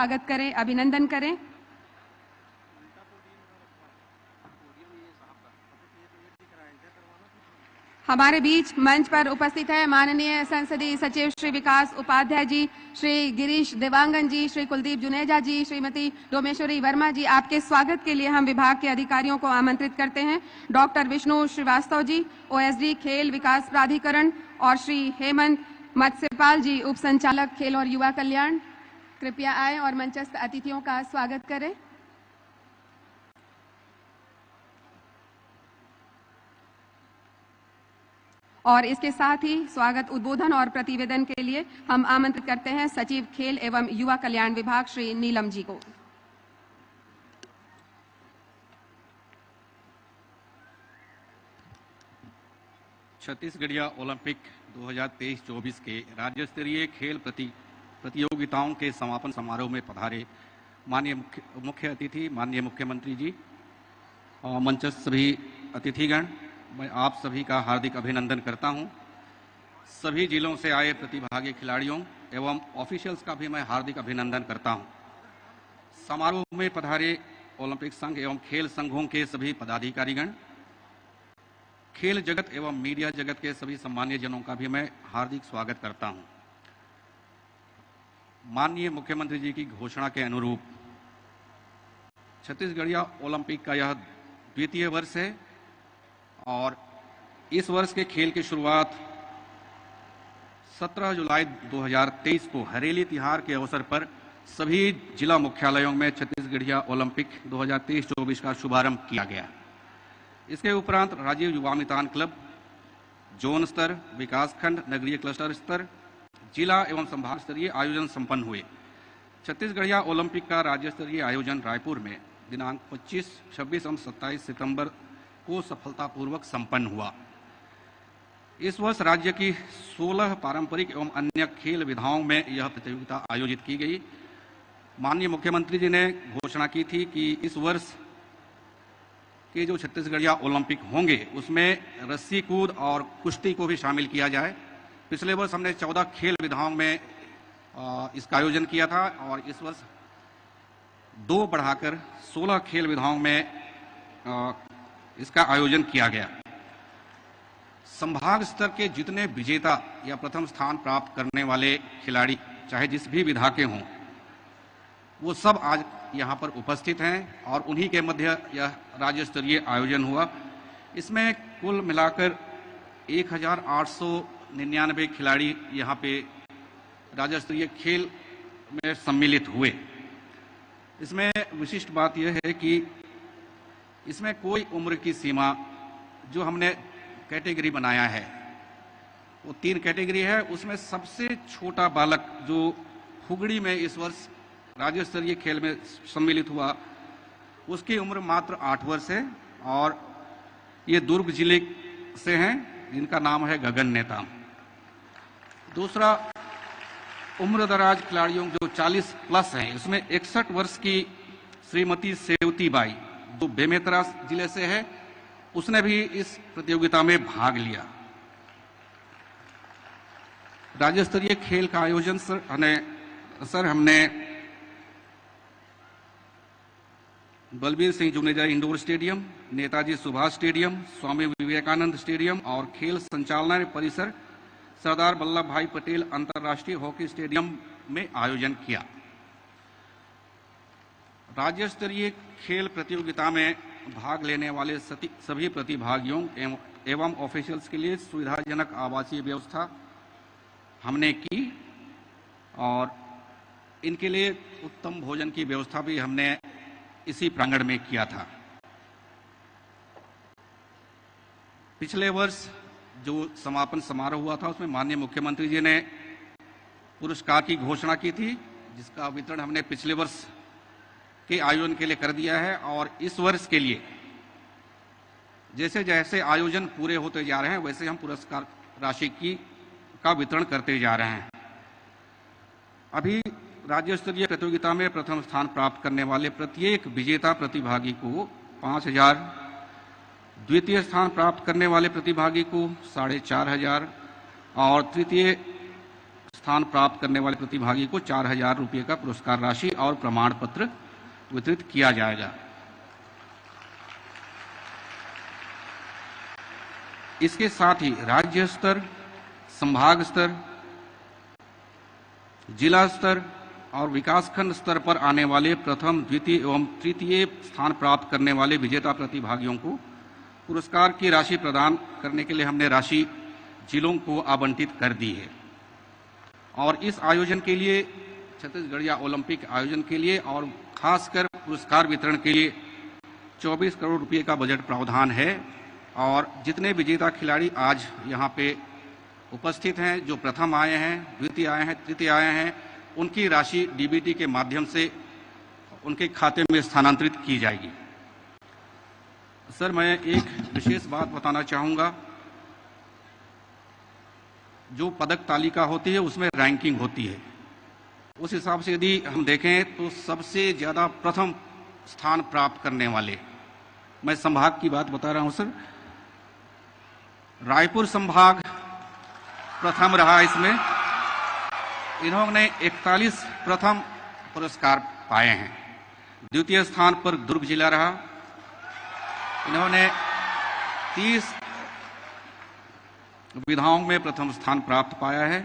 स्वागत करें, अभिनंदन करें। हमारे बीच मंच पर उपस्थित है माननीय संसदीय सचिव श्री विकास उपाध्याय जी, श्री गिरीश देवांगन जी, श्री कुलदीप जुनेजा जी, श्रीमती डोमेश्वरी वर्मा जी। आपके स्वागत के लिए हम विभाग के अधिकारियों को आमंत्रित करते हैं। डॉक्टर विष्णु श्रीवास्तव जी, ओएसडी खेल विकास प्राधिकरण, और श्री हेमंत मत्स्यपाल जी, उप संचालक खेल और युवा कल्याण, कृपया आए और मंचस्थ अतिथियों का स्वागत करें। और इसके साथ ही स्वागत, उद्बोधन और प्रतिवेदन के लिए हम आमंत्रित करते हैं सचिव खेल एवं युवा कल्याण विभाग श्री नीलम जी को। छत्तीसगढ़िया ओलंपिक 2023-24 के राज्य स्तरीय खेल प्रतियोगिताओं के समापन समारोह में पधारे माननीय मुख्य अतिथि, माननीय मुख्यमंत्री जी, मंचस्थ सभी अतिथिगण, मैं आप सभी का हार्दिक अभिनंदन करता हूं। सभी जिलों से आए प्रतिभागी खिलाड़ियों एवं ऑफिशियल्स का भी मैं हार्दिक अभिनंदन करता हूं। समारोह में पधारे ओलंपिक संघ एवं खेल संघों के सभी पदाधिकारीगण, खेल जगत एवं मीडिया जगत के सभी सम्मानीय जनों का भी मैं हार्दिक स्वागत करता हूं। माननीय मुख्यमंत्री जी की घोषणा के अनुरूप छत्तीसगढ़िया ओलंपिक का यह द्वितीय वर्ष है और इस वर्ष के खेल की शुरुआत 17 जुलाई 2023 को हरेली तिहार के अवसर पर सभी जिला मुख्यालयों में छत्तीसगढ़िया ओलंपिक 2023-24 का शुभारंभ किया गया। इसके उपरांत राजीव युवा मितान क्लब, जोन स्तर, विकासखंड, नगरीय क्लस्टर स्तर, जिला एवं संभाग स्तरीय आयोजन संपन्न हुए। छत्तीसगढ़िया ओलंपिक का राज्य स्तरीय आयोजन रायपुर में दिनांक 25, 26 एवं 27 सितंबर को सफलतापूर्वक संपन्न हुआ। इस वर्ष राज्य की 16 पारंपरिक एवं अन्य खेल विधाओं में यह प्रतियोगिता आयोजित की गई। माननीय मुख्यमंत्री जी ने घोषणा की थी कि इस वर्ष के जो छत्तीसगढ़िया ओलंपिक होंगे उसमें रस्सी कूद और कुश्ती को भी शामिल किया जाए। पिछले वर्ष हमने 14 खेल विधाओं में इसका आयोजन किया था और इस वर्ष 2 बढ़ाकर 16 खेल विधाओं में इसका आयोजन किया गया। संभाग स्तर के जितने विजेता या प्रथम स्थान प्राप्त करने वाले खिलाड़ी चाहे जिस भी विधा के हों, वो सब आज यहाँ पर उपस्थित हैं और उन्हीं के मध्य यह राज्य स्तरीय आयोजन हुआ। इसमें कुल मिलाकर 1899 खिलाड़ी यहाँ पे राज्य स्तरीय खेल में सम्मिलित हुए। इसमें विशिष्ट बात यह है कि इसमें कोई उम्र की सीमा, जो हमने कैटेगरी बनाया है वो 3 कैटेगरी है। उसमें सबसे छोटा बालक जो हुगड़ी में इस वर्ष राज्य स्तरीय खेल में सम्मिलित हुआ, उसकी उम्र मात्र 8 वर्ष है और ये दुर्ग जिले से हैं, जिनका नाम है गगन नेता। दूसरा, उम्र दराज खिलाड़ियों जो 40 प्लस हैं, इसमें 61 वर्ष की श्रीमती सेवती बाई जो बेमेतरा जिले से है, उसने भी इस प्रतियोगिता में भाग लिया। राज्य स्तरीय खेल का आयोजन हमने Balbir Singh Juneja indoor stadium, Netaji Subhash stadium, Swami Vivekananda stadium और खेल संचालनालय परिसर सरदार वल्लभ भाई पटेल अंतर्राष्ट्रीय हॉकी स्टेडियम में आयोजन किया। राज्य स्तरीय खेल प्रतियोगिता में भाग लेने वाले सभी प्रतिभागियों एवं ऑफिशियल्स के लिए सुविधाजनक आवासीय व्यवस्था हमने की और इनके लिए उत्तम भोजन की व्यवस्था भी हमने इसी प्रांगण में किया था। पिछले वर्ष जो समापन समारोह हुआ था उसमें माननीय मुख्यमंत्री जी ने पुरस्कार की घोषणा की थी, जिसका वितरण हमने पिछले वर्ष के आयोजन के लिए कर दिया है और इस वर्ष के लिए जैसे जैसे आयोजन पूरे होते जा रहे हैं वैसे हम पुरस्कार राशि का वितरण करते जा रहे हैं। अभी राज्य स्तरीय प्रतियोगिता में प्रथम स्थान प्राप्त करने वाले प्रत्येक विजेता प्रतिभागी को 5,000, द्वितीय स्थान प्राप्त करने वाले प्रतिभागी को 4,500 और तृतीय स्थान प्राप्त करने वाले प्रतिभागी को 4,000 रुपये का पुरस्कार राशि और प्रमाण पत्र वितरित किया जाएगा। इसके साथ ही राज्य स्तर, संभाग स्तर, जिला स्तर और विकासखंड स्तर पर आने वाले प्रथम, द्वितीय एवं तृतीय स्थान प्राप्त करने वाले विजेता प्रतिभागियों को पुरस्कार की राशि प्रदान करने के लिए हमने राशि जिलों को आवंटित कर दी है। और इस आयोजन के लिए, छत्तीसगढ़िया ओलंपिक आयोजन के लिए और खासकर पुरस्कार वितरण के लिए 24 करोड़ रुपए का बजट प्रावधान है। और जितने विजेता खिलाड़ी आज यहाँ पे उपस्थित हैं, जो प्रथम आए हैं, द्वितीय आए हैं, तृतीय आए हैं, उनकी राशि डीबीटी के माध्यम से उनके खाते में स्थानांतरित की जाएगी। सर, मैं एक विशेष बात बताना चाहूँगा। जो पदक तालिका होती है उसमें रैंकिंग होती है। उस हिसाब से यदि हम देखें तो सबसे ज़्यादा प्रथम स्थान प्राप्त करने वाले, मैं संभाग की बात बता रहा हूं सर, रायपुर संभाग प्रथम रहा। इसमें इन्होंने 41 प्रथम पुरस्कार पाए हैं। द्वितीय स्थान पर दुर्ग जिला रहा, इन्होंने 30 विधाओं में प्रथम स्थान प्राप्त पाया है।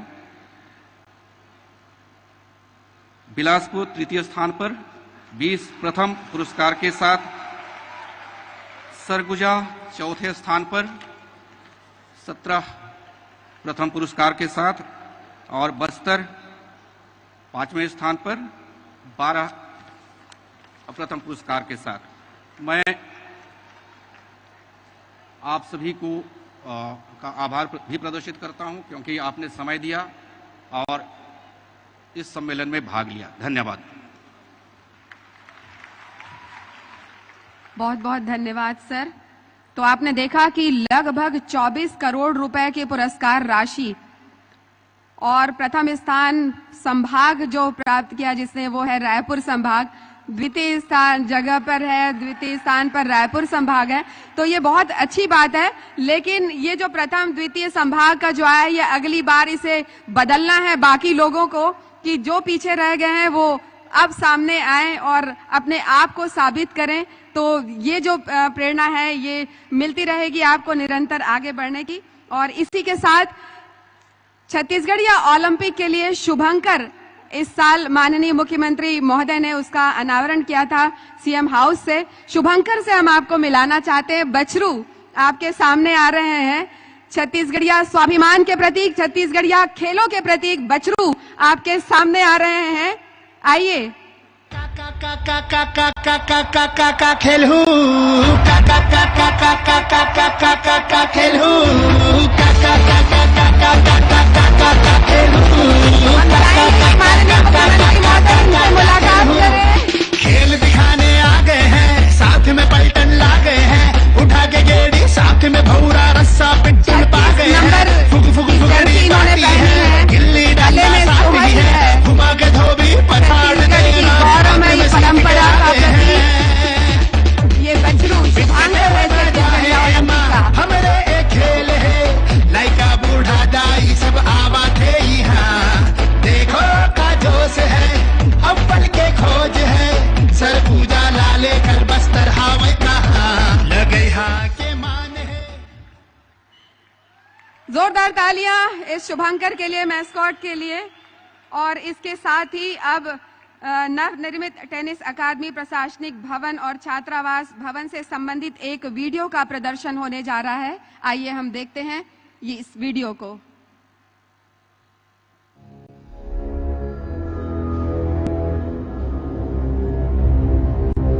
बिलासपुर तृतीय स्थान पर 20 प्रथम पुरस्कार के साथ, सरगुजा चौथे स्थान पर 17 प्रथम पुरस्कार के साथ और बस्तर 5वें स्थान पर 12 प्रथम पुरस्कार के साथ। मैं आप सभी को का आभार भी प्रदर्शित करता हूं क्योंकि आपने समय दिया और इस सम्मेलन में भाग लिया। धन्यवाद। बहुत बहुत धन्यवाद सर। तो आपने देखा कि लगभग 24 करोड़ रुपए की पुरस्कार राशि और प्रथम स्थान संभाग जो प्राप्त किया जिसने, वो है रायपुर संभाग। द्वितीय स्थान जगह पर है, द्वितीय स्थान पर रायपुर संभाग है। तो ये बहुत अच्छी बात है, लेकिन ये जो प्रथम द्वितीय संभाग का जो आया, ये अगली बार इसे बदलना है बाकी लोगों को, कि जो पीछे रह गए हैं वो अब सामने आए और अपने आप को साबित करें। तो ये जो प्रेरणा है ये मिलती रहेगी आपको निरंतर आगे बढ़ने की। और इसी के साथ छत्तीसगढ़िया ओलंपिक के लिए शुभंकर इस साल माननीय मुख्यमंत्री महोदय ने उसका अनावरण किया था सीएम हाउस से। शुभंकर से हम आपको मिलाना चाहते हैं। बछरू आपके सामने आ रहे हैं। छत्तीसगढ़िया स्वाभिमान के प्रतीक, छत्तीसगढ़िया खेलों के प्रतीक बछरू आपके सामने आ रहे हैं। आइए। खेलू खेल दिखाने आ गए हैं, साथ में पलटन ला गए हैं, उठा के गेड़ी साथ में भौरा रस्सा पिट्टन पा गए हैं। फुग फुग फुगड़ी पाती है, गिल्ली डंडा साथ ही है, घुमा के धोबी पछाड़ गई गौरवमयी परंपरा का प्रतीक ये बछरू शुभांकर हमरे एक खेल है, लड़का बूढ़ा दाई सब आवा थे यहाँ। देखो का जोश है, अव्वल के खोज है, सर पूजा लाले कर बस्तर हावे कहाँ लगे हाँ के मान है। जोरदार तालियां इस शुभंकर के लिए, मैस्कॉट के लिए। और इसके साथ ही अब नवनिर्मित टेनिस अकादमी, प्रशासनिक भवन और छात्रावास भवन से संबंधित एक वीडियो का प्रदर्शन होने जा रहा है। आइए हम देखते हैं ये इस वीडियो को।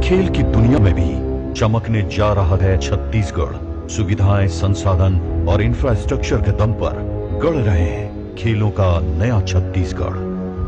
खेल की दुनिया में भी चमकने जा रहा है छत्तीसगढ़। सुविधाएं, संसाधन और इंफ्रास्ट्रक्चर के दम पर गढ़ रहे हैं खेलों का नया छत्तीसगढ़।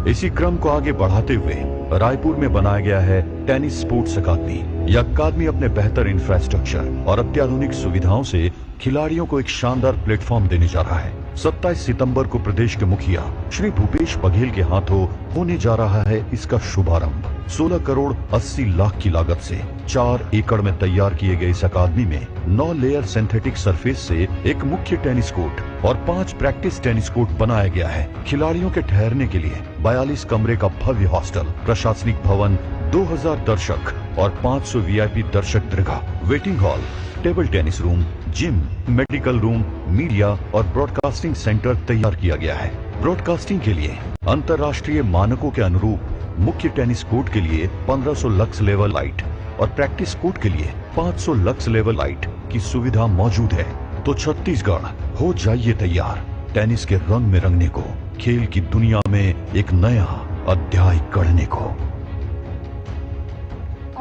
इसी क्रम को आगे बढ़ाते हुए रायपुर में बनाया गया है टेनिस स्पोर्ट्स अकादमी। यह अकादमी अपने बेहतर इंफ्रास्ट्रक्चर और अत्याधुनिक सुविधाओं से खिलाड़ियों को एक शानदार प्लेटफॉर्म देने जा रहा है। 27 सितंबर को प्रदेश के मुखिया श्री भूपेश बघेल के हाथों होने जा रहा है इसका शुभारंभ। 16 करोड़ 80 लाख की लागत से 4 एकड़ में तैयार किए गए इस अकादमी में 9 लेयर सिंथेटिक सरफेस से एक मुख्य टेनिस कोर्ट और 5 प्रैक्टिस टेनिस कोर्ट बनाया गया है। खिलाड़ियों के ठहरने के लिए 42 कमरे का भव्य हॉस्टल, प्रशासनिक भवन, 2000 दर्शक और 500 वीआईपी दर्शक दीर्घा, waiting hall, table tennis room, gym, medical room, media और ब्रॉडकास्टिंग सेंटर तैयार किया गया है। ब्रॉडकास्टिंग के लिए अंतर्राष्ट्रीय मानकों के अनुरूप मुख्य टेनिस कोर्ट के लिए 1500 लक्स लेवल लाइट और प्रैक्टिस कोर्ट के लिए 500 लक्स लेवल लाइट की सुविधा मौजूद है। तो छत्तीसगढ़ हो जाइए तैयार टेनिस के रंग में रंगने को, खेल की दुनिया में एक नया अध्याय गढ़ने को।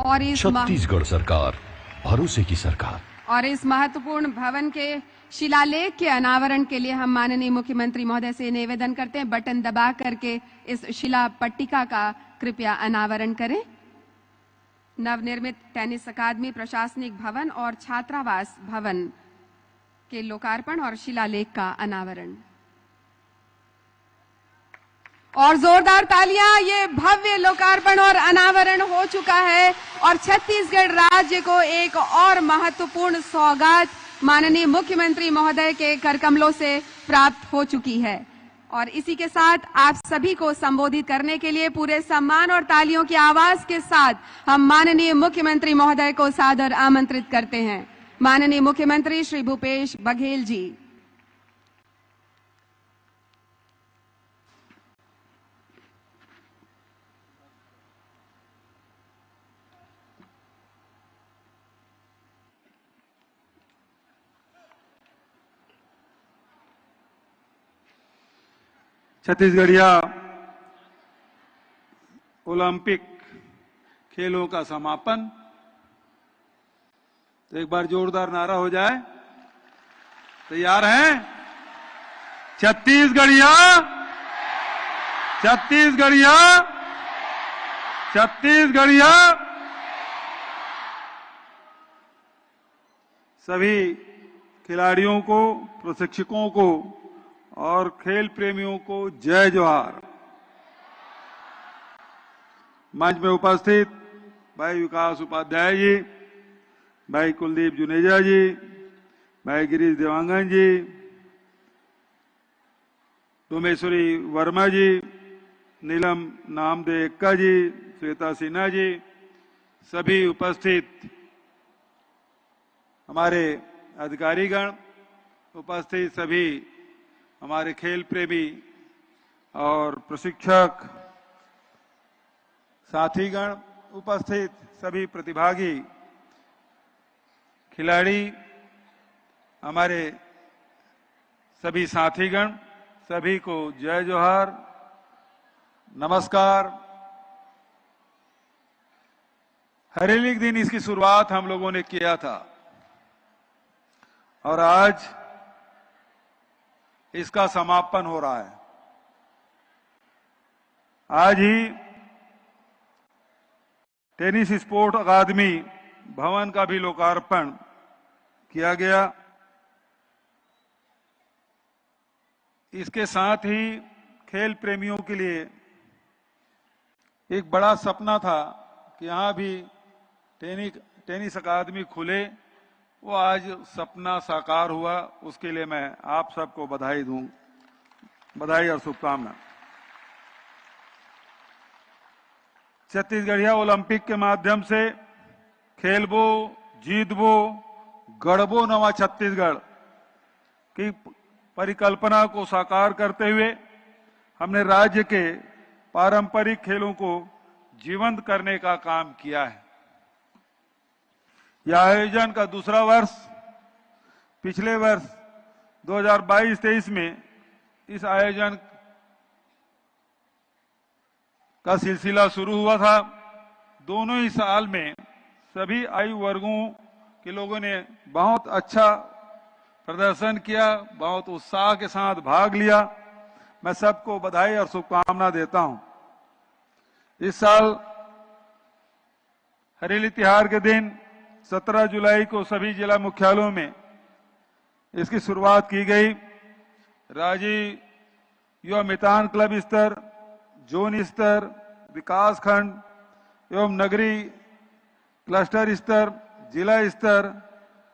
और इस छत्तीसगढ़ सरकार, भरोसे की सरकार। और इस महत्वपूर्ण भवन के शिलालेख के अनावरण के लिए हम माननीय मुख्यमंत्री महोदय से निवेदन करते हैं, बटन दबा करके इस शिला पट्टिका का कृपया अनावरण करें। नवनिर्मित टेनिस अकादमी, प्रशासनिक भवन और छात्रावास भवन के लोकार्पण और शिलालेख का अनावरण। और जोरदार तालियां, ये भव्य लोकार्पण और अनावरण हो चुका है और छत्तीसगढ़ राज्य को एक और महत्वपूर्ण सौगात माननीय मुख्यमंत्री महोदय के करकमलों से प्राप्त हो चुकी है। और इसी के साथ आप सभी को संबोधित करने के लिए पूरे सम्मान और तालियों की आवाज के साथ हम माननीय मुख्यमंत्री महोदय को सादर आमंत्रित करते हैं। माननीय मुख्यमंत्री श्री भूपेश बघेल जी। छत्तीसगढ़िया ओलंपिक खेलों का समापन। तो एक बार जोरदार नारा हो जाए। तैयार हैं? छत्तीसगढ़िया, छत्तीसगढ़िया, छत्तीसगढ़िया। सभी खिलाड़ियों को, प्रशिक्षकों को और खेल प्रेमियों को जय जोहार। मंच में उपस्थित भाई विकास उपाध्याय जी, भाई कुलदीप जुनेजा जी, भाई गिरीश देवांगन जी, डोमेश्वरी वर्मा जी, नीलम नामदेव एक्का जी, श्वेता सिन्हा जी, सभी उपस्थित हमारे अधिकारीगण, उपस्थित सभी हमारे खेल प्रेमी और प्रशिक्षक साथीगण, उपस्थित सभी प्रतिभागी खिलाड़ी, हमारे सभी साथीगण, सभी को जय जोहार, नमस्कार। हरेली के दिन इसकी शुरुआत हम लोगों ने किया था और आज इसका समापन हो रहा है। आज ही टेनिस स्पोर्ट अकादमी भवन का भी लोकार्पण किया गया। इसके साथ ही खेल प्रेमियों के लिए एक बड़ा सपना था कि यहां भी टेनिस अकादमी खुले, वो आज सपना साकार हुआ। उसके लिए मैं आप सबको बधाई दूं, बधाई और शुभकामना। छत्तीसगढ़िया ओलंपिक के माध्यम से खेलबो, जीतबो, गढ़बो नवा छत्तीसगढ़ की परिकल्पना को साकार करते हुए हमने राज्य के पारंपरिक खेलों को जीवंत करने का काम किया है। यह आयोजन का दूसरा वर्ष, पिछले वर्ष 2022-23 में इस आयोजन का सिलसिला शुरू हुआ था। दोनों ही साल में सभी आयु वर्गों के लोगों ने बहुत अच्छा प्रदर्शन किया, बहुत उत्साह के साथ भाग लिया। मैं सबको बधाई और शुभकामना देता हूं। इस साल हरेली तिहार के दिन 17 जुलाई को सभी जिला मुख्यालयों में इसकी शुरुआत की गई। राज्य युवा मितान क्लब स्तर, जोन स्तर, विकास खंड एवं नगरीय क्लस्टर स्तर, जिला स्तर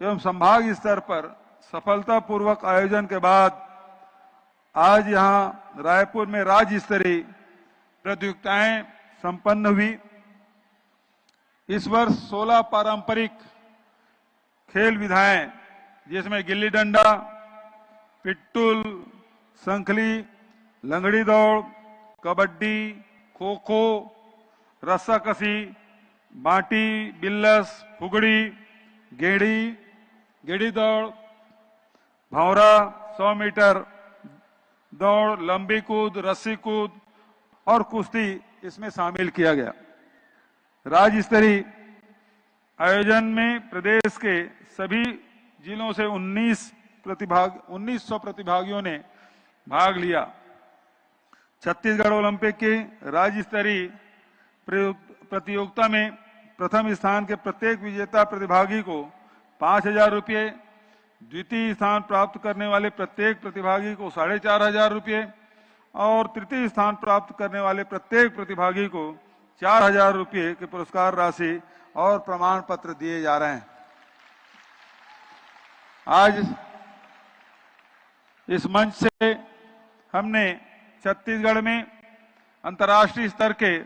एवं संभाग स्तर पर सफलतापूर्वक आयोजन के बाद आज यहां रायपुर में राज्य स्तरीय प्रतियोगिताएं संपन्न हुई। इस वर्ष 16 पारंपरिक खेल विधाएं जिसमें गिल्ली डंडा, पिट्टूल, संखली, लंगड़ी दौड़, कबड्डी, खो खो, रस्साकसी, बांटी, बिल्लस, फुगड़ी, गेड़ी दौड़, भंवरा, 100 मीटर दौड़, लंबी कूद, रस्सी कूद और कुश्ती इसमें शामिल किया गया। राज्य स्तरीय आयोजन में प्रदेश के सभी जिलों से 1900 प्रतिभागियों ने भाग लिया। छत्तीसगढ़ ओलंपिक के राज्य स्तरीय प्रतियोगिता में प्रथम स्थान के प्रत्येक विजेता प्रतिभागी को 5,000 रुपये, द्वितीय स्थान प्राप्त करने वाले प्रत्येक प्रतिभागी को 4,500 रुपये और तृतीय स्थान प्राप्त करने वाले प्रत्येक प्रतिभागी को 4,000 रुपये के पुरस्कार राशि और प्रमाण पत्र दिए जा रहे हैं। आज इस मंच से हमने छत्तीसगढ़ में अंतर्राष्ट्रीय स्तर के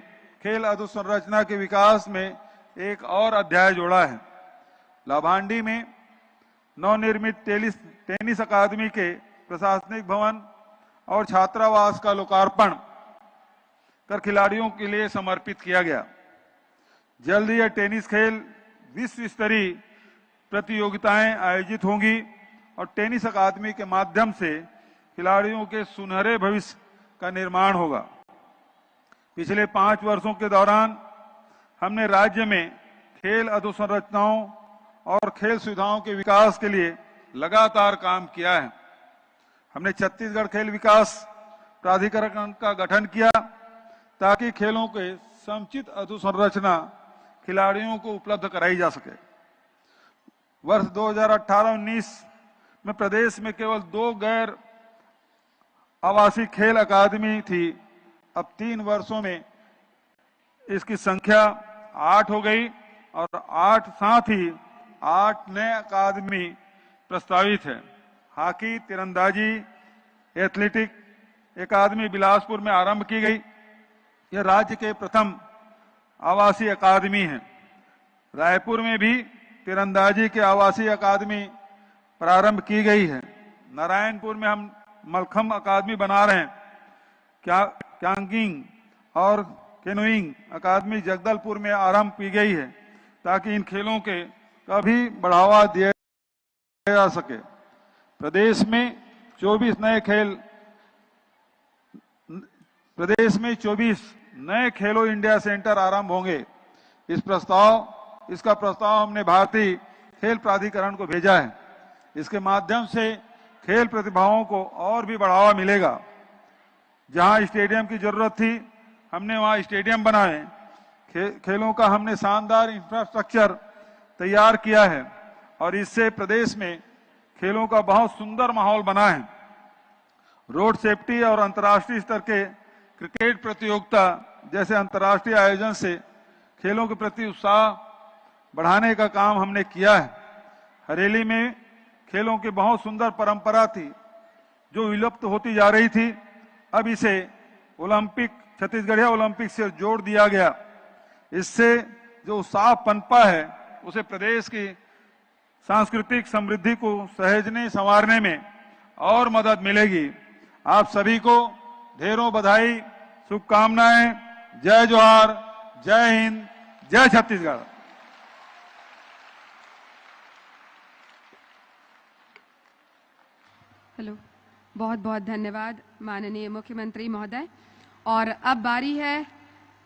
खेल अधोसंरचना के विकास में एक और अध्याय जोड़ा है। लाभांडी में नवनिर्मित टेनिस अकादमी के प्रशासनिक भवन और छात्रावास का लोकार्पण कर खिलाड़ियों के लिए समर्पित किया गया। जल्द यह टेनिस खेल विश्व स्तरीय प्रतियोगिताएं आयोजित होंगी और टेनिस अकादमी के माध्यम से खिलाड़ियों के सुनहरे भविष्य का निर्माण होगा। पिछले 5 वर्षों के दौरान हमने राज्य में खेल अधोसंरचनाओं और खेल सुविधाओं के विकास के लिए लगातार काम किया है। हमने छत्तीसगढ़ खेल विकास प्राधिकरण का गठन किया ताकि खेलों के समुचित अधोसंरचना खिलाड़ियों को उपलब्ध कराई जा सके। वर्ष 2018-19 में प्रदेश में केवल 2 गैर आवासीय खेल अकादमी थी। अब 3 वर्षों में इसकी संख्या 8 हो गई और 8 साथ ही 8 नए अकादमी प्रस्तावित है। हॉकी, तीरंदाजी, एथलेटिक अकादमी बिलासपुर में आरंभ की गई। यह राज्य के प्रथम आवासीय अकादमी है। रायपुर में भी तीरंदाजी के आवासीय अकादमी प्रारंभ की गई है। नारायणपुर में हम मलखम अकादमी बना रहे हैं। कैंगिंग और कैनोइंग अकादमी जगदलपुर में आरंभ की गई है ताकि इन खेलों के कभी बढ़ावा दिया जा सके। प्रदेश में 24 नए खेलो इंडिया सेंटर आरंभ होंगे। इसका प्रस्ताव हमने भारतीय खेल प्राधिकरण को भेजा है। इसके माध्यम से खेल प्रतिभाओं को और भी बढ़ावा मिलेगा। जहां स्टेडियम की जरूरत थी हमने वहां स्टेडियम बनाए। खेलों का हमने शानदार इंफ्रास्ट्रक्चर तैयार किया है और इससे प्रदेश में खेलों का बहुत सुंदर माहौल बना है। रोड सेफ्टी और अंतर्राष्ट्रीय स्तर के क्रिकेट प्रतियोगिता जैसे अंतर्राष्ट्रीय आयोजन से खेलों के प्रति उत्साह बढ़ाने का काम हमने किया है। हरेली में खेलों की बहुत सुंदर परंपरा थी जो विलुप्त होती जा रही थी। अब इसे छत्तीसगढ़िया ओलंपिक से जोड़ दिया गया। इससे जो उत्साह पनपा है उसे प्रदेश की सांस्कृतिक समृद्धि को सहेजने संवारने में और मदद मिलेगी। आप सभी को ढेरों बधाई, शुभकामनाएं। जय जोहार, जय हिंद, जय छत्तीसगढ़। हेलो, बहुत बहुत धन्यवाद माननीय मुख्यमंत्री महोदय। और अब बारी है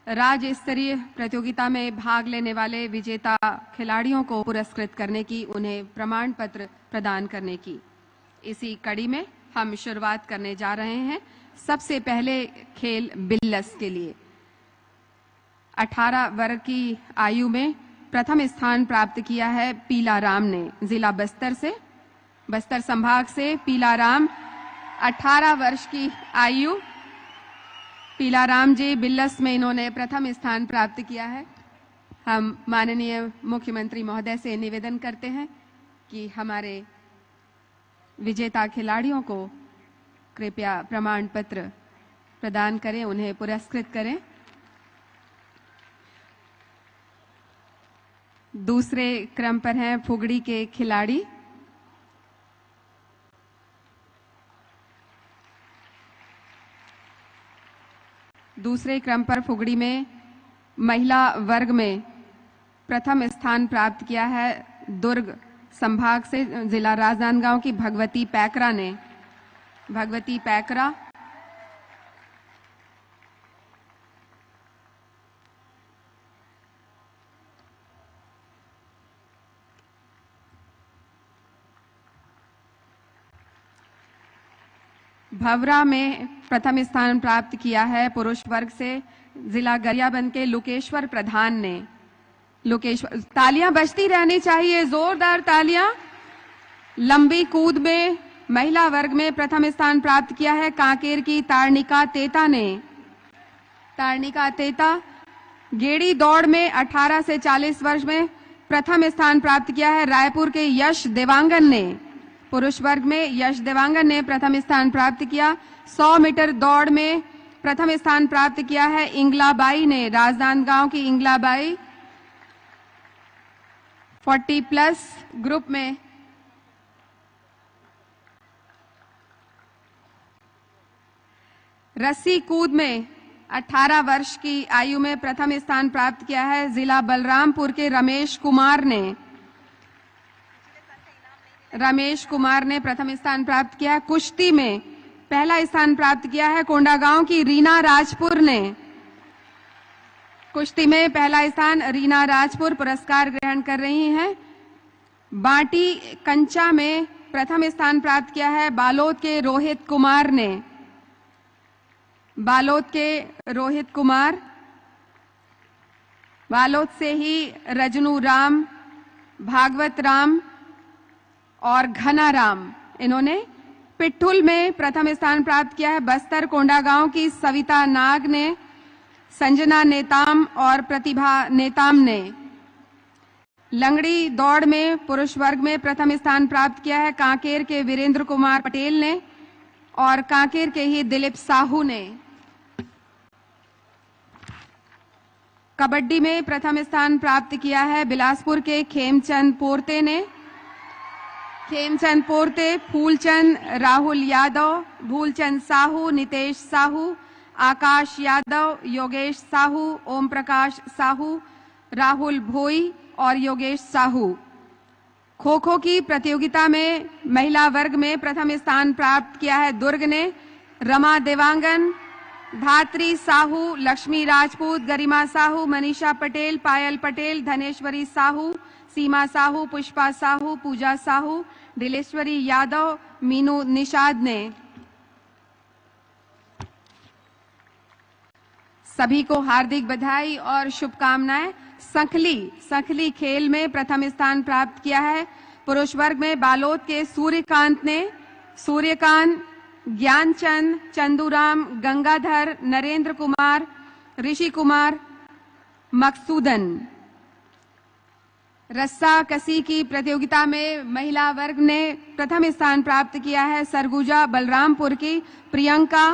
राज्य स्तरीय प्रतियोगिता में भाग लेने वाले विजेता खिलाड़ियों को पुरस्कृत करने की, उन्हें प्रमाण पत्र प्रदान करने की। इसी कड़ी में हम शुरुआत करने जा रहे हैं। सबसे पहले खेल बिल्लस के लिए 18 वर्ष की आयु में प्रथम स्थान प्राप्त किया है पीलाराम ने। जिला बस्तर से, बस्तर संभाग से पीलाराम, 18 वर्ष की आयु। पीलाराम जी बिल्लस में इन्होंने प्रथम स्थान प्राप्त किया है। हम माननीय मुख्यमंत्री महोदय से निवेदन करते हैं कि हमारे विजेता खिलाड़ियों को कृपया प्रमाण पत्र प्रदान करें, उन्हें पुरस्कृत करें। दूसरे क्रम पर हैं फुगड़ी के खिलाड़ी। दूसरे क्रम पर फुगड़ी में महिला वर्ग में प्रथम स्थान प्राप्त किया है दुर्ग संभाग से जिला राजनांदगांव की भगवती पैकरा ने। भगवती पैकरा भवरा में प्रथम स्थान प्राप्त किया है पुरुष वर्ग से जिला गरियाबंद के लोकेश्वर प्रधान ने। लोकेश्वर, तालियां बजती रहनी चाहिए, जोरदार तालियां। लंबी कूद में महिला वर्ग में प्रथम स्थान प्राप्त किया है कांकेर की तारनिका तेता ने। तारनिका तेता। गेड़ी दौड़ में 18 से 40 वर्ष में प्रथम स्थान प्राप्त किया है रायपुर के यश देवांगन ने। पुरुष वर्ग में यश देवांगन ने प्रथम स्थान प्राप्त किया। 100 मीटर दौड़ में प्रथम स्थान प्राप्त किया है इंगलाबाई ने, राजनांदगांव की इंगलाबाई। 40+ ग्रुप में रस्सी कूद में 18 वर्ष की आयु में प्रथम स्थान प्राप्त किया है जिला बलरामपुर के रमेश कुमार ने। रमेश कुमार ने प्रथम स्थान प्राप्त किया। कुश्ती में पहला स्थान प्राप्त किया है कोंडागांव की रीना राजपुर ने। कुश्ती में पहला स्थान रीना राजपुर पुरस्कार ग्रहण कर रही हैं। बाटी कंचा में प्रथम स्थान प्राप्त किया है बालोद के रोहित कुमार ने। बालोद के रोहित कुमार। बालोद से ही रजनू राम, भागवत राम और घना राम, इन्होंने पिट्ठुल में प्रथम स्थान प्राप्त किया है बस्तर कोंडागांव की सविता नाग ने, संजना नेताम और प्रतिभा नेताम ने। लंगड़ी दौड़ में पुरुष वर्ग में प्रथम स्थान प्राप्त किया है कांकेर के वीरेंद्र कुमार पटेल ने और कांकेर के ही दिलीप साहू ने। कबड्डी में प्रथम स्थान प्राप्त किया है बिलासपुर के खेमचंद पोरते ने। खेमचंद पोरते, फूलचंद राहुल यादव, भूलचंद साहू, नितेश साहू, आकाश यादव, योगेश साहू, ओम प्रकाश साहू, राहुल भोई और योगेश साहू। खो खो की प्रतियोगिता में महिला वर्ग में प्रथम स्थान प्राप्त किया है दुर्ग ने। रमा देवांगन, धात्री साहू, लक्ष्मी राजपूत, गरिमा साहू, मनीषा पटेल, पायल पटेल, धनेश्वरी साहू, सीमा साहू, पुष्पा साहू, पूजा साहू, दिलेश्वरी यादव, मीनू निषाद ने। सभी को हार्दिक बधाई और शुभकामनाएं। संखली खेल में प्रथम स्थान प्राप्त किया है पुरुष वर्ग में बालोद के सूर्यकांत ने। सूर्यकांत, ज्ञानचंद, चंदूराम, गंगाधर, नरेंद्र कुमार, ऋषि कुमार, मकसूदन। रस्सा कसी की प्रतियोगिता में महिला वर्ग ने प्रथम स्थान प्राप्त किया है सरगुजा बलरामपुर की प्रियंका,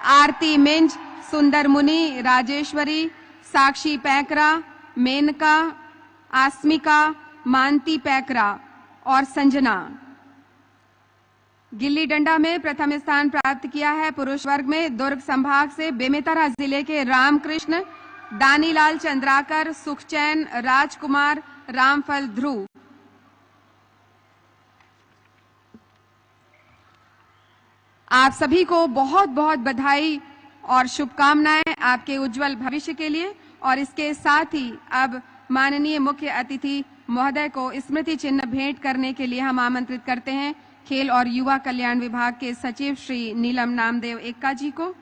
आरती मिंज, सुंदर मुनि, राजेश्वरी, साक्षी पैकरा, मेनका, आस्मिका, मानती पैकरा और संजना। गिल्ली डंडा में प्रथम स्थान प्राप्त किया है पुरुष वर्ग में दुर्ग संभाग से बेमेतरा जिले के रामकृष्ण, दानीलाल चंद्राकर, सुखचैन, राजकुमार, रामफल ध्रुव। आप सभी को बहुत बहुत बधाई और शुभकामनाएं आपके उज्जवल भविष्य के लिए। और इसके साथ ही अब माननीय मुख्य अतिथि महोदय को स्मृति चिन्ह भेंट करने के लिए हम आमंत्रित करते हैं खेल और युवा कल्याण विभाग के सचिव श्री नीलम नामदेव एक्का जी को।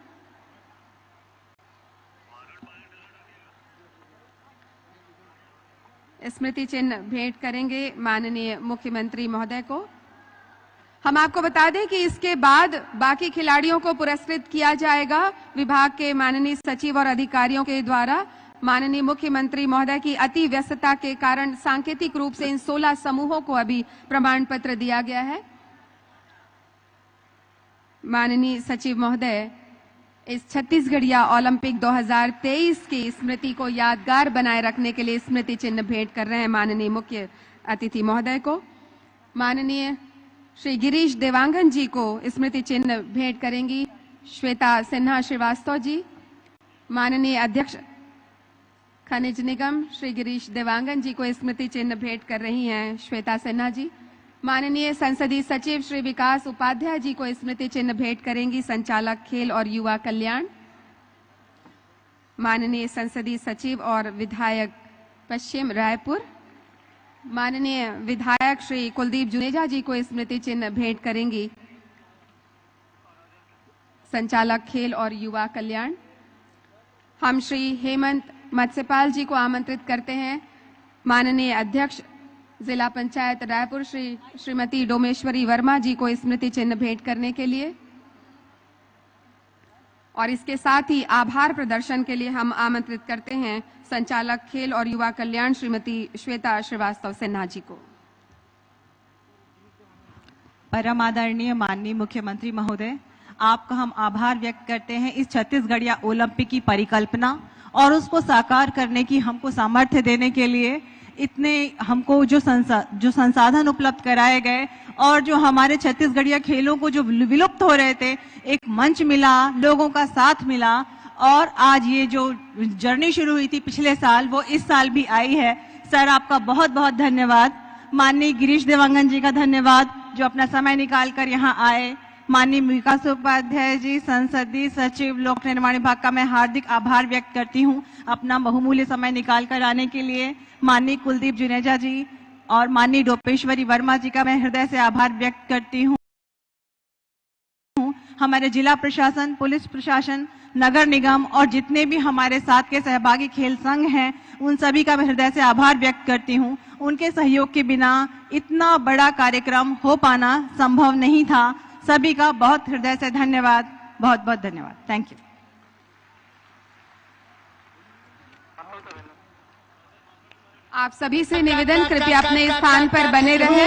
स्मृति चिन्ह भेंट करेंगे माननीय मुख्यमंत्री महोदय को। हम आपको बता दें कि इसके बाद बाकी खिलाड़ियों को पुरस्कृत किया जाएगा विभाग के माननीय सचिव और अधिकारियों के द्वारा। माननीय मुख्यमंत्री महोदय की अति व्यस्तता के कारण सांकेतिक रूप से इन 16 समूहों को अभी प्रमाण पत्र दिया गया है। माननीय सचिव महोदय, इस छत्तीसगढ़िया ओलंपिक 2023 की स्मृति को यादगार बनाए रखने के लिए स्मृति चिन्ह भेंट कर रहे हैं माननीय मुख्य अतिथि महोदय को। माननीय श्री गिरीश देवांगन जी को स्मृति चिन्ह भेंट करेंगी श्वेता सिन्हा श्रीवास्तव जी। माननीय अध्यक्ष खनिज निगम श्री गिरीश देवांगन जी को स्मृति चिन्ह भेंट कर रही हैं श्वेता सिन्हा जी। माननीय संसदीय सचिव श्री विकास उपाध्याय जी को स्मृति चिन्ह भेंट करेंगी संचालक खेल और युवा कल्याण। माननीय संसदीय सचिव और विधायक पश्चिम रायपुर माननीय विधायक श्री कुलदीप जुनेजा जी को स्मृति चिन्ह भेंट करेंगी संचालक खेल और युवा कल्याण। हम श्री हेमंत मत्स्यपाल जी को आमंत्रित करते हैं माननीय अध्यक्ष जिला पंचायत रायपुर श्रीमती डोमेश्वरी वर्मा जी को स्मृति चिन्ह भेंट करने के लिए, और इसके साथ ही आभार प्रदर्शन के लिए हम आमंत्रित करते हैं संचालक खेल और युवा कल्याण श्रीमती श्वेता श्रीवास्तव सिन्हा जी को। परम आदरणीय माननीय मुख्यमंत्री महोदय, आपका हम आभार व्यक्त करते हैं इस छत्तीसगढ़िया ओलंपिक की परिकल्पना और उसको साकार करने की हमको सामर्थ्य देने के लिए, इतने हमको जो संसाधन उपलब्ध कराए गए और जो हमारे छत्तीसगढ़िया खेलों को जो विलुप्त हो रहे थे एक मंच मिला, लोगों का साथ मिला और आज ये जो जर्नी शुरू हुई थी पिछले साल वो इस साल भी आई है। सर आपका बहुत बहुत धन्यवाद। माननीय गिरीश देवांगन जी का धन्यवाद जो अपना समय निकाल कर यहाँ आए। माननीय विकास उपाध्याय जी संसदीय सचिव लोक निर्माण विभाग का मैं हार्दिक आभार व्यक्त करती हूँ अपना बहुमूल्य समय निकाल कर आने के लिए। माननीय कुलदीप जुनेजा जी और माननीय डोमेश्वरी वर्मा जी का मैं हृदय से आभार व्यक्त करती हूँ। हमारे जिला प्रशासन, पुलिस प्रशासन, नगर निगम और जितने भी हमारे साथ के सहभागी खेल संघ हैं उन सभी का मैं हृदय से आभार व्यक्त करती हूँ। उनके सहयोग के बिना इतना बड़ा कार्यक्रम हो पाना संभव नहीं था। सभी का बहुत हृदय से धन्यवाद, बहुत बहुत धन्यवाद। Thank you. आप सभी से निवेदन, कृपया अपने स्थान पर बने रहें।